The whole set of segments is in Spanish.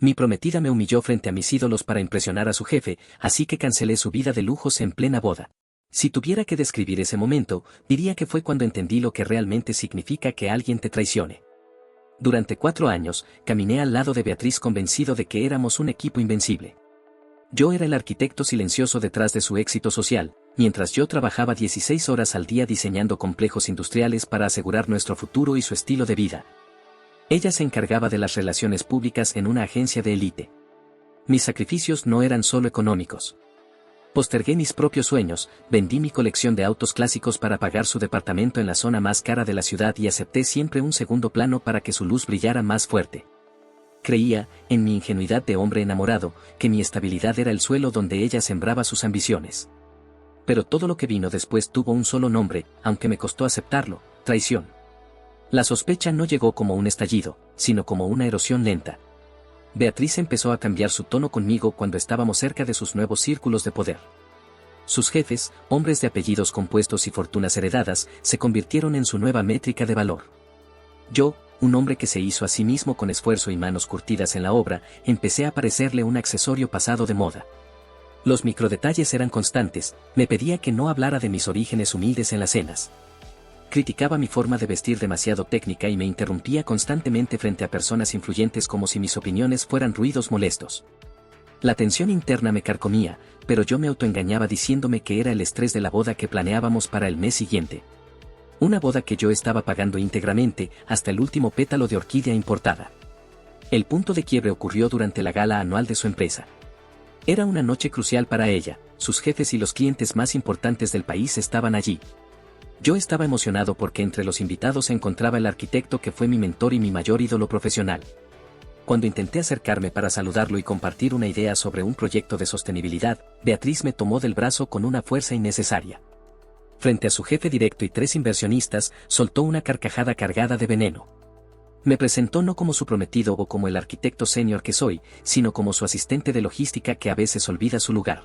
Mi prometida me humilló frente a mis ídolos para impresionar a su jefe, así que cancelé su vida de lujos en plena boda. Si tuviera que describir ese momento, diría que fue cuando entendí lo que realmente significa que alguien te traicione. Durante 4 años, caminé al lado de Beatriz convencido de que éramos un equipo invencible. Yo era el arquitecto silencioso detrás de su éxito social, mientras yo trabajaba 16 horas al día diseñando complejos industriales para asegurar nuestro futuro y su estilo de vida. Ella se encargaba de las relaciones públicas en una agencia de élite. Mis sacrificios no eran solo económicos. Postergué mis propios sueños, vendí mi colección de autos clásicos para pagar su departamento en la zona más cara de la ciudad y acepté siempre un segundo plano para que su luz brillara más fuerte. Creía, en mi ingenuidad de hombre enamorado, que mi estabilidad era el suelo donde ella sembraba sus ambiciones. Pero todo lo que vino después tuvo un solo nombre, aunque me costó aceptarlo: traición. La sospecha no llegó como un estallido, sino como una erosión lenta. Beatriz empezó a cambiar su tono conmigo cuando estábamos cerca de sus nuevos círculos de poder. Sus jefes, hombres de apellidos compuestos y fortunas heredadas, se convirtieron en su nueva métrica de valor. Yo, un hombre que se hizo a sí mismo con esfuerzo y manos curtidas en la obra, empecé a parecerle un accesorio pasado de moda. Los microdetalles eran constantes, me pedía que no hablara de mis orígenes humildes en las cenas. Criticaba mi forma de vestir demasiado técnica y me interrumpía constantemente frente a personas influyentes como si mis opiniones fueran ruidos molestos. La tensión interna me carcomía, pero yo me autoengañaba diciéndome que era el estrés de la boda que planeábamos para el mes siguiente. Una boda que yo estaba pagando íntegramente, hasta el último pétalo de orquídea importada. El punto de quiebre ocurrió durante la gala anual de su empresa. Era una noche crucial para ella, sus jefes y los clientes más importantes del país estaban allí. Yo estaba emocionado porque entre los invitados se encontraba el arquitecto que fue mi mentor y mi mayor ídolo profesional. Cuando intenté acercarme para saludarlo y compartir una idea sobre un proyecto de sostenibilidad, Beatriz me tomó del brazo con una fuerza innecesaria. Frente a su jefe directo y 3 inversionistas, soltó una carcajada cargada de veneno. Me presentó no como su prometido o como el arquitecto senior que soy, sino como su asistente de logística que a veces olvida su lugar.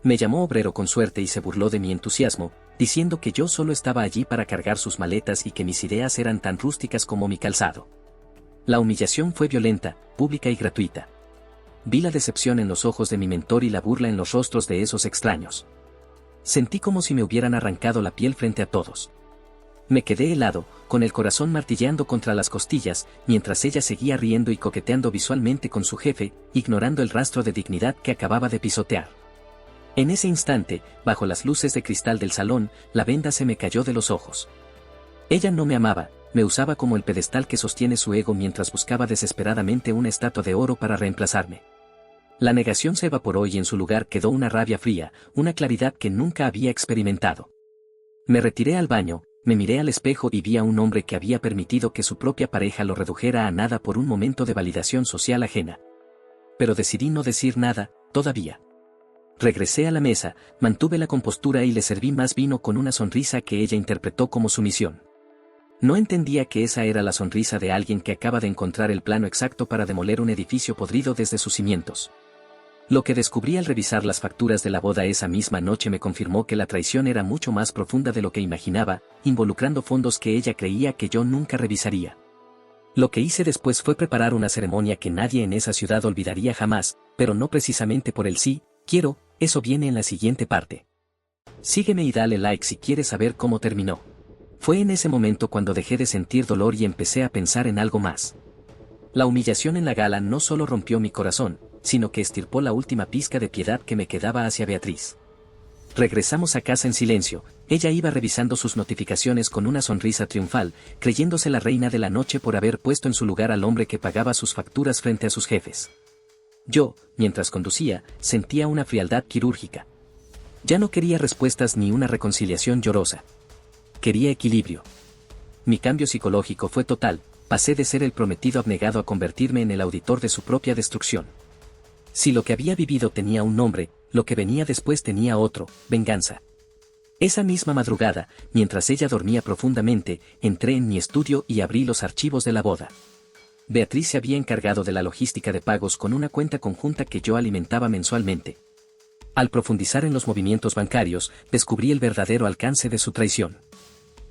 Me llamó obrero con suerte y se burló de mi entusiasmo, diciendo que yo solo estaba allí para cargar sus maletas y que mis ideas eran tan rústicas como mi calzado. La humillación fue violenta, pública y gratuita. Vi la decepción en los ojos de mi mentor y la burla en los rostros de esos extraños. Sentí como si me hubieran arrancado la piel frente a todos. Me quedé helado, con el corazón martilleando contra las costillas, mientras ella seguía riendo y coqueteando visualmente con su jefe, ignorando el rastro de dignidad que acababa de pisotear. En ese instante, bajo las luces de cristal del salón, la venda se me cayó de los ojos. Ella no me amaba, me usaba como el pedestal que sostiene su ego mientras buscaba desesperadamente una estatua de oro para reemplazarme. La negación se evaporó y en su lugar quedó una rabia fría, una claridad que nunca había experimentado. Me retiré al baño, me miré al espejo y vi a un hombre que había permitido que su propia pareja lo redujera a nada por un momento de validación social ajena. Pero decidí no decir nada, todavía. Regresé a la mesa, mantuve la compostura y le serví más vino con una sonrisa que ella interpretó como sumisión. No entendía que esa era la sonrisa de alguien que acaba de encontrar el plano exacto para demoler un edificio podrido desde sus cimientos. Lo que descubrí al revisar las facturas de la boda esa misma noche me confirmó que la traición era mucho más profunda de lo que imaginaba, involucrando fondos que ella creía que yo nunca revisaría. Lo que hice después fue preparar una ceremonia que nadie en esa ciudad olvidaría jamás, pero no precisamente por el sí, quiero, eso viene en la siguiente parte. Sígueme y dale like si quieres saber cómo terminó. Fue en ese momento cuando dejé de sentir dolor y empecé a pensar en algo más. La humillación en la gala no solo rompió mi corazón, sino que estirpó la última pizca de piedad que me quedaba hacia Beatriz. Regresamos a casa en silencio, ella iba revisando sus notificaciones con una sonrisa triunfal, creyéndose la reina de la noche por haber puesto en su lugar al hombre que pagaba sus facturas frente a sus jefes. Yo, mientras conducía, sentía una frialdad quirúrgica. Ya no quería respuestas ni una reconciliación llorosa. Quería equilibrio. Mi cambio psicológico fue total, pasé de ser el prometido abnegado a convertirme en el auditor de su propia destrucción. Si lo que había vivido tenía un nombre, lo que venía después tenía otro: venganza. Esa misma madrugada, mientras ella dormía profundamente, entré en mi estudio y abrí los archivos de la boda. Beatriz se había encargado de la logística de pagos con una cuenta conjunta que yo alimentaba mensualmente. Al profundizar en los movimientos bancarios, descubrí el verdadero alcance de su traición.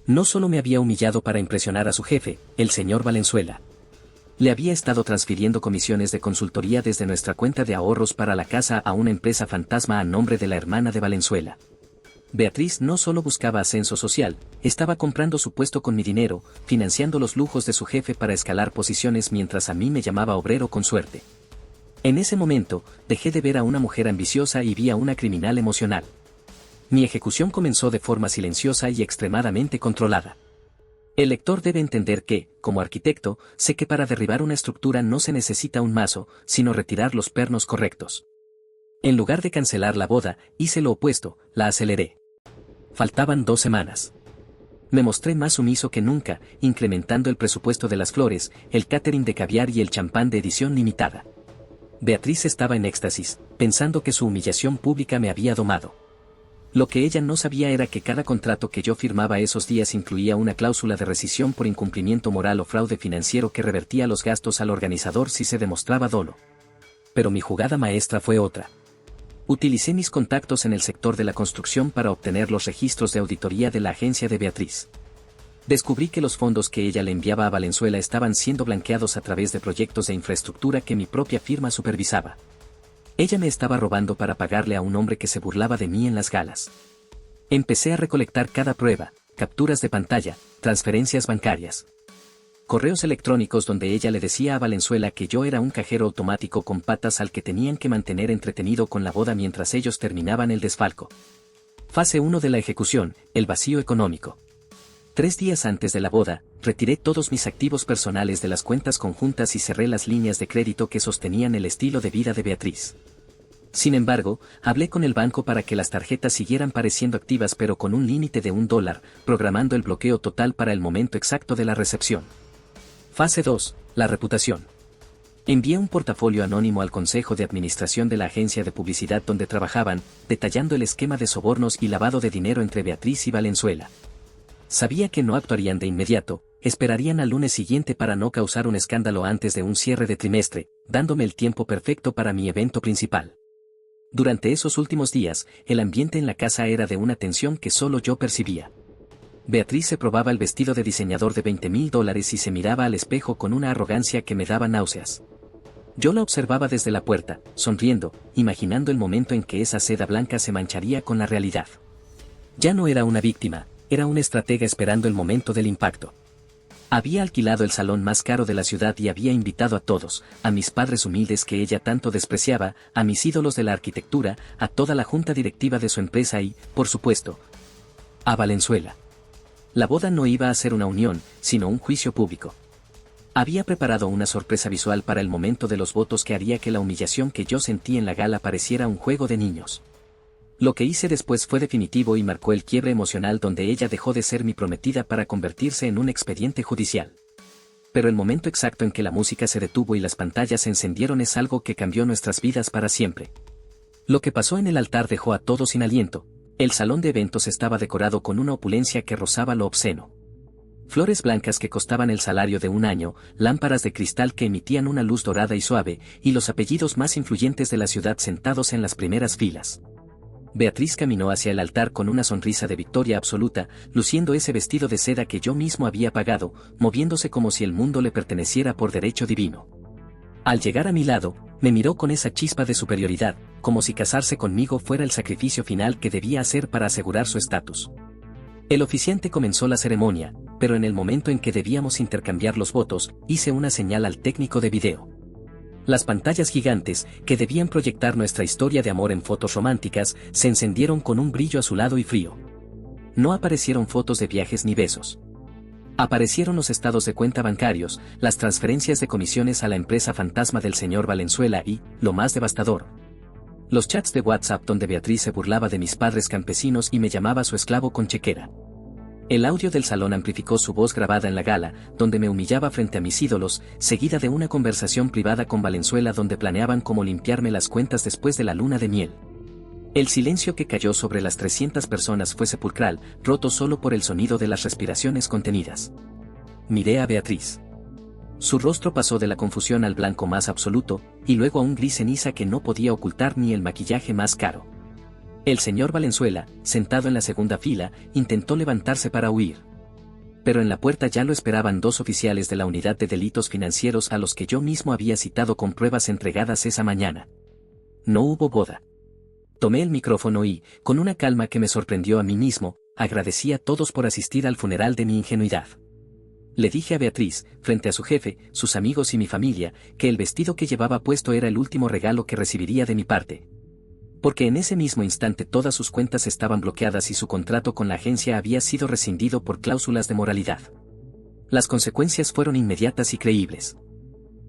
No solo me había humillado para impresionar a su jefe, el señor Valenzuela. Le había estado transfiriendo comisiones de consultoría desde nuestra cuenta de ahorros para la casa a una empresa fantasma a nombre de la hermana de Valenzuela. Beatriz no solo buscaba ascenso social, estaba comprando su puesto con mi dinero, financiando los lujos de su jefe para escalar posiciones mientras a mí me llamaba obrero con suerte. En ese momento, dejé de ver a una mujer ambiciosa y vi a una criminal emocional. Mi ejecución comenzó de forma silenciosa y extremadamente controlada. El lector debe entender que, como arquitecto, sé que para derribar una estructura no se necesita un mazo, sino retirar los pernos correctos. En lugar de cancelar la boda, hice lo opuesto, la aceleré. Faltaban 2 semanas. Me mostré más sumiso que nunca, incrementando el presupuesto de las flores, el catering de caviar y el champán de edición limitada. Beatriz estaba en éxtasis, pensando que su humillación pública me había domado. Lo que ella no sabía era que cada contrato que yo firmaba esos días incluía una cláusula de rescisión por incumplimiento moral o fraude financiero que revertía los gastos al organizador si se demostraba dolo. Pero mi jugada maestra fue otra. Utilicé mis contactos en el sector de la construcción para obtener los registros de auditoría de la agencia de Beatriz. Descubrí que los fondos que ella le enviaba a Valenzuela estaban siendo blanqueados a través de proyectos de infraestructura que mi propia firma supervisaba. Ella me estaba robando para pagarle a un hombre que se burlaba de mí en las galas. Empecé a recolectar cada prueba, capturas de pantalla, transferencias bancarias, correos electrónicos donde ella le decía a Valenzuela que yo era un cajero automático con patas al que tenían que mantener entretenido con la boda mientras ellos terminaban el desfalco. Fase 1 de la ejecución, el vacío económico. 3 días antes de la boda, retiré todos mis activos personales de las cuentas conjuntas y cerré las líneas de crédito que sostenían el estilo de vida de Beatriz. Sin embargo, hablé con el banco para que las tarjetas siguieran pareciendo activas pero con un límite de $1, programando el bloqueo total para el momento exacto de la recepción. Fase 2, la reputación. Envié un portafolio anónimo al consejo de administración de la agencia de publicidad donde trabajaban, detallando el esquema de sobornos y lavado de dinero entre Beatriz y Valenzuela. Sabía que no actuarían de inmediato, esperarían al lunes siguiente para no causar un escándalo antes de un cierre de trimestre, dándome el tiempo perfecto para mi evento principal. Durante esos últimos días, el ambiente en la casa era de una tensión que solo yo percibía. Beatriz se probaba el vestido de diseñador de $20,000 y se miraba al espejo con una arrogancia que me daba náuseas. Yo la observaba desde la puerta, sonriendo, imaginando el momento en que esa seda blanca se mancharía con la realidad. Ya no era una víctima, era una estratega esperando el momento del impacto. Había alquilado el salón más caro de la ciudad y había invitado a todos, a mis padres humildes que ella tanto despreciaba, a mis ídolos de la arquitectura, a toda la junta directiva de su empresa y, por supuesto, a Valenzuela. La boda no iba a ser una unión, sino un juicio público. Había preparado una sorpresa visual para el momento de los votos que haría que la humillación que yo sentí en la gala pareciera un juego de niños. Lo que hice después fue definitivo y marcó el quiebre emocional donde ella dejó de ser mi prometida para convertirse en un expediente judicial. Pero el momento exacto en que la música se detuvo y las pantallas se encendieron es algo que cambió nuestras vidas para siempre. Lo que pasó en el altar dejó a todos sin aliento. El salón de eventos estaba decorado con una opulencia que rozaba lo obsceno. Flores blancas que costaban el salario de un año, lámparas de cristal que emitían una luz dorada y suave, y los apellidos más influyentes de la ciudad sentados en las primeras filas. Beatriz caminó hacia el altar con una sonrisa de victoria absoluta, luciendo ese vestido de seda que yo mismo había pagado, moviéndose como si el mundo le perteneciera por derecho divino. Al llegar a mi lado, me miró con esa chispa de superioridad, como si casarse conmigo fuera el sacrificio final que debía hacer para asegurar su estatus. El oficiante comenzó la ceremonia, pero en el momento en que debíamos intercambiar los votos, hice una señal al técnico de video. Las pantallas gigantes, que debían proyectar nuestra historia de amor en fotos románticas, se encendieron con un brillo azulado y frío. No aparecieron fotos de viajes ni besos. Aparecieron los estados de cuenta bancarios, las transferencias de comisiones a la empresa fantasma del señor Valenzuela y, lo más devastador, los chats de WhatsApp donde Beatriz se burlaba de mis padres campesinos y me llamaba su esclavo con chequera. El audio del salón amplificó su voz grabada en la gala, donde me humillaba frente a mis ídolos, seguida de una conversación privada con Valenzuela donde planeaban cómo limpiarme las cuentas después de la luna de miel. El silencio que cayó sobre las 300 personas fue sepulcral, roto solo por el sonido de las respiraciones contenidas. Miré a Beatriz. Su rostro pasó de la confusión al blanco más absoluto, y luego a un gris ceniza que no podía ocultar ni el maquillaje más caro. El señor Valenzuela, sentado en la segunda fila, intentó levantarse para huir. Pero en la puerta ya lo esperaban dos oficiales de la Unidad de Delitos Financieros a los que yo mismo había citado con pruebas entregadas esa mañana. No hubo boda. Tomé el micrófono y, con una calma que me sorprendió a mí mismo, agradecí a todos por asistir al funeral de mi ingenuidad. Le dije a Beatriz, frente a su jefe, sus amigos y mi familia, que el vestido que llevaba puesto era el último regalo que recibiría de mi parte. Porque en ese mismo instante todas sus cuentas estaban bloqueadas y su contrato con la agencia había sido rescindido por cláusulas de moralidad. Las consecuencias fueron inmediatas y creíbles.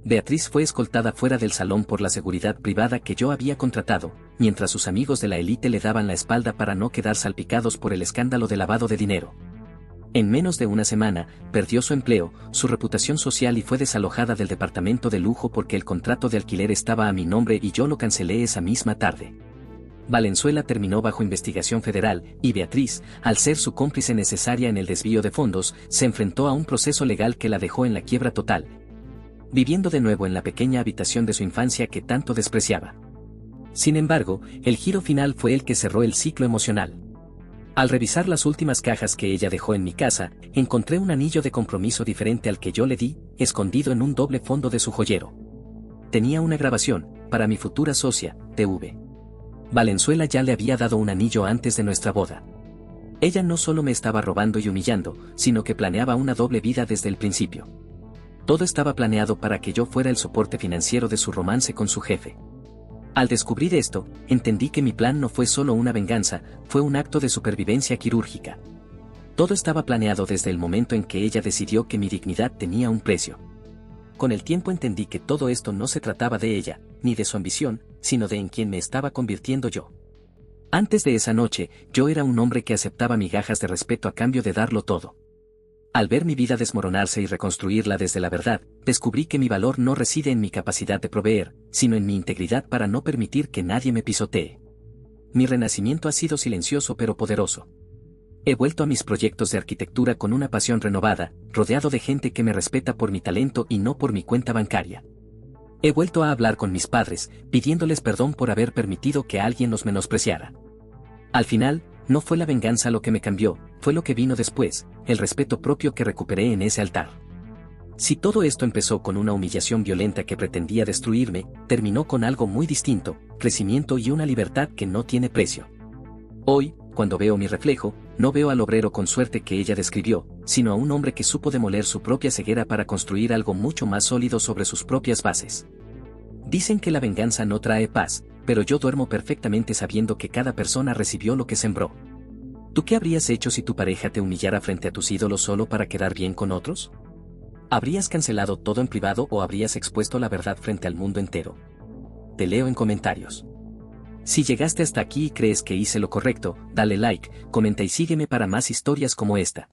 Beatriz fue escoltada fuera del salón por la seguridad privada que yo había contratado, mientras sus amigos de la élite le daban la espalda para no quedar salpicados por el escándalo de lavado de dinero. En menos de una semana, perdió su empleo, su reputación social y fue desalojada del departamento de lujo porque el contrato de alquiler estaba a mi nombre y yo lo cancelé esa misma tarde. Valenzuela terminó bajo investigación federal, y Beatriz, al ser su cómplice necesaria en el desvío de fondos, se enfrentó a un proceso legal que la dejó en la quiebra total, viviendo de nuevo en la pequeña habitación de su infancia que tanto despreciaba. Sin embargo, el giro final fue el que cerró el ciclo emocional. Al revisar las últimas cajas que ella dejó en mi casa, encontré un anillo de compromiso diferente al que yo le di, escondido en un doble fondo de su joyero. Tenía una grabación, para mi futura socia, TV. Valenzuela ya le había dado un anillo antes de nuestra boda. Ella no solo me estaba robando y humillando, sino que planeaba una doble vida desde el principio. Todo estaba planeado para que yo fuera el soporte financiero de su romance con su jefe. Al descubrir esto, entendí que mi plan no fue solo una venganza, fue un acto de supervivencia quirúrgica. Todo estaba planeado desde el momento en que ella decidió que mi dignidad tenía un precio. Con el tiempo entendí que todo esto no se trataba de ella, ni de su ambición, sino de en quien me estaba convirtiendo yo. Antes de esa noche, yo era un hombre que aceptaba migajas de respeto a cambio de darlo todo. Al ver mi vida desmoronarse y reconstruirla desde la verdad, descubrí que mi valor no reside en mi capacidad de proveer, sino en mi integridad para no permitir que nadie me pisotee. Mi renacimiento ha sido silencioso pero poderoso. He vuelto a mis proyectos de arquitectura con una pasión renovada, rodeado de gente que me respeta por mi talento y no por mi cuenta bancaria. He vuelto a hablar con mis padres, pidiéndoles perdón por haber permitido que alguien los menospreciara. Al final, no fue la venganza lo que me cambió, fue lo que vino después, el respeto propio que recuperé en ese altar. Si todo esto empezó con una humillación violenta que pretendía destruirme, terminó con algo muy distinto, crecimiento y una libertad que no tiene precio. Hoy, cuando veo mi reflejo, no veo al obrero con suerte que ella describió, sino a un hombre que supo demoler su propia ceguera para construir algo mucho más sólido sobre sus propias bases. Dicen que la venganza no trae paz, pero yo duermo perfectamente sabiendo que cada persona recibió lo que sembró. ¿Tú qué habrías hecho si tu pareja te humillara frente a tus ídolos solo para quedar bien con otros? ¿Habrías cancelado todo en privado o habrías expuesto la verdad frente al mundo entero? Te leo en comentarios. Si llegaste hasta aquí y crees que hice lo correcto, dale like, comenta y sígueme para más historias como esta.